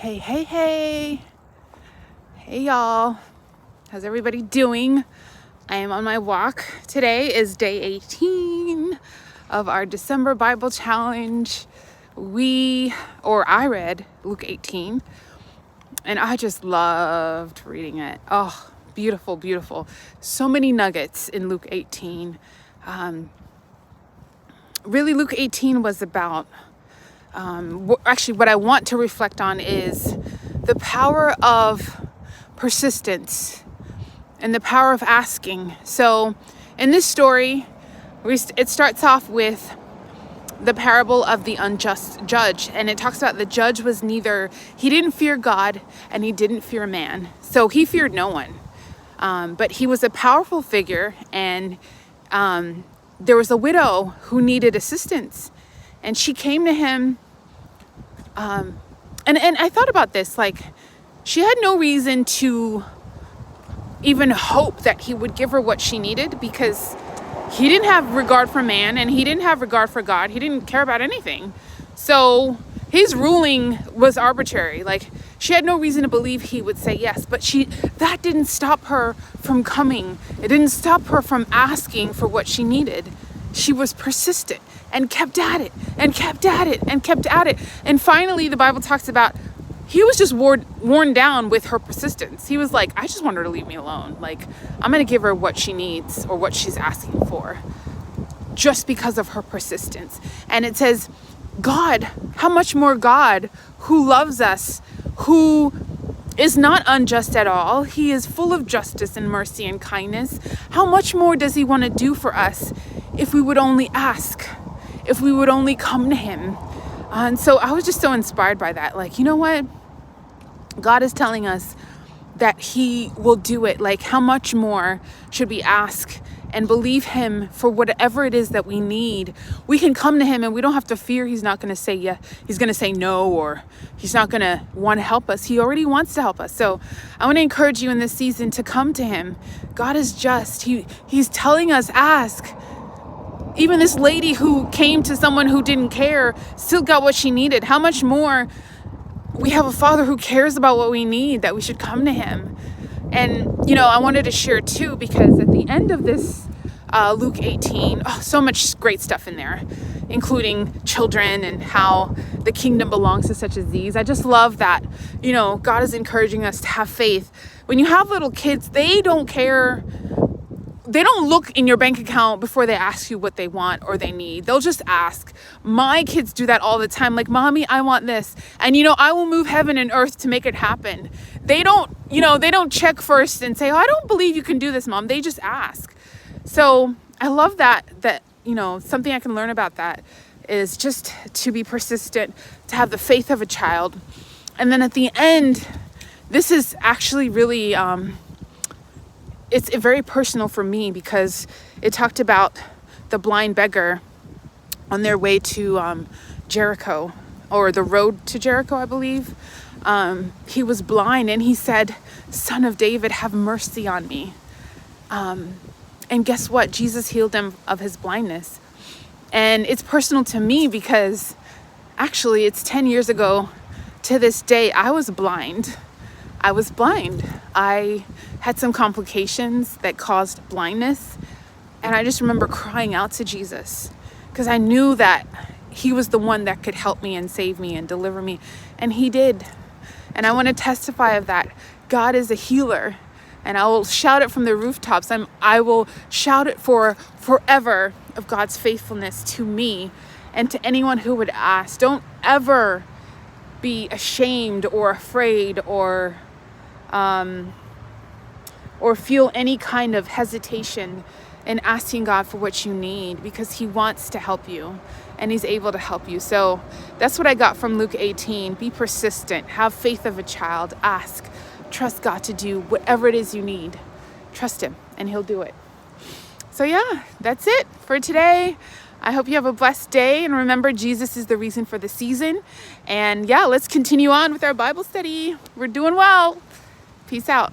Hey, hey, hey. Hey, y'all. How's everybody doing? I am on my walk. Today is day 18 of our December Bible Challenge. I read Luke 18, and I just loved reading it. Oh, beautiful, beautiful. So many nuggets in Luke 18. Really, Luke 18 was about what I want to reflect on is the power of persistence and the power of asking. So in this story, it starts off with the parable of the unjust judge, and it talks about the judge he didn't fear God and he didn't fear man. So he feared no one, but he was a powerful figure, and there was a widow who needed assistance, and she came to him. And I thought about this, like, she had no reason to even hope that he would give her what she needed, because he didn't have regard for man and he didn't have regard for God. He didn't care about anything. So his ruling was arbitrary. Like, she had no reason to believe he would say yes, but that didn't stop her from coming. It didn't stop her from asking for what she needed. She was persistent and kept at it and kept at it and kept at it. And finally, the Bible talks about he was just worn down with her persistence. He was like, I just want her to leave me alone. Like, I'm going to give her what she needs or what she's asking for just because of her persistence. And it says, God, how much more God, who loves us, who is not unjust at all. He is full of justice and mercy and kindness. How much more does he want to do for us if we would only ask, if we would only come to him? And so I was just so inspired by that. Like, you know what? God is telling us that he will do it. Like, how much more should we ask and believe him for whatever it is that we need? We can come to him and we don't have to fear he's not going to say yes, he's going to say no, or he's not going to want to help us. He already wants to help us. So I want to encourage you in this season to come to him. God is just. He's telling us, ask. Even this lady who came to someone who didn't care still got what she needed. How much more we have a Father who cares about what we need, that we should come to him. And, I wanted to share too, because at the end of this Luke 18, so much great stuff in there, including children and how the kingdom belongs to such as these. I just love that, God is encouraging us to have faith. When you have little kids, they don't care. They don't look in your bank account before they ask you what they want or they need. They'll just ask. My kids do that all the time. Like, Mommy, I want this. And, I will move heaven and earth to make it happen. They don't, they don't check first and say, I don't believe you can do this, Mom. They just ask. So I love that, something I can learn about that is just to be persistent, to have the faith of a child. And then at the end, this is actually really, it's very personal for me, because it talked about the blind beggar on their way to Jericho, or the road to Jericho, I believe. He was blind, and he said, Son of David, have mercy on me. And guess what? Jesus healed him of his blindness. And it's personal to me because actually it's 10 years ago to this day. I was blind. I had some complications that caused blindness. And I just remember crying out to Jesus, because I knew that he was the one that could help me and save me and deliver me. And he did. And I want to testify of that. God is a healer. And I will shout it from the rooftops. I will shout it for forever of God's faithfulness to me and to anyone who would ask. Don't ever be ashamed or afraid or feel any kind of hesitation in asking God for what you need, because he wants to help you and he's able to help you. So that's what I got from Luke 18. Be persistent, have faith of a child, ask, trust God to do whatever it is you need. Trust him and he'll do it. So yeah, that's it for today. I hope you have a blessed day, and remember, Jesus is the reason for the season. And yeah, let's continue on with our Bible study. We're doing well. Peace out.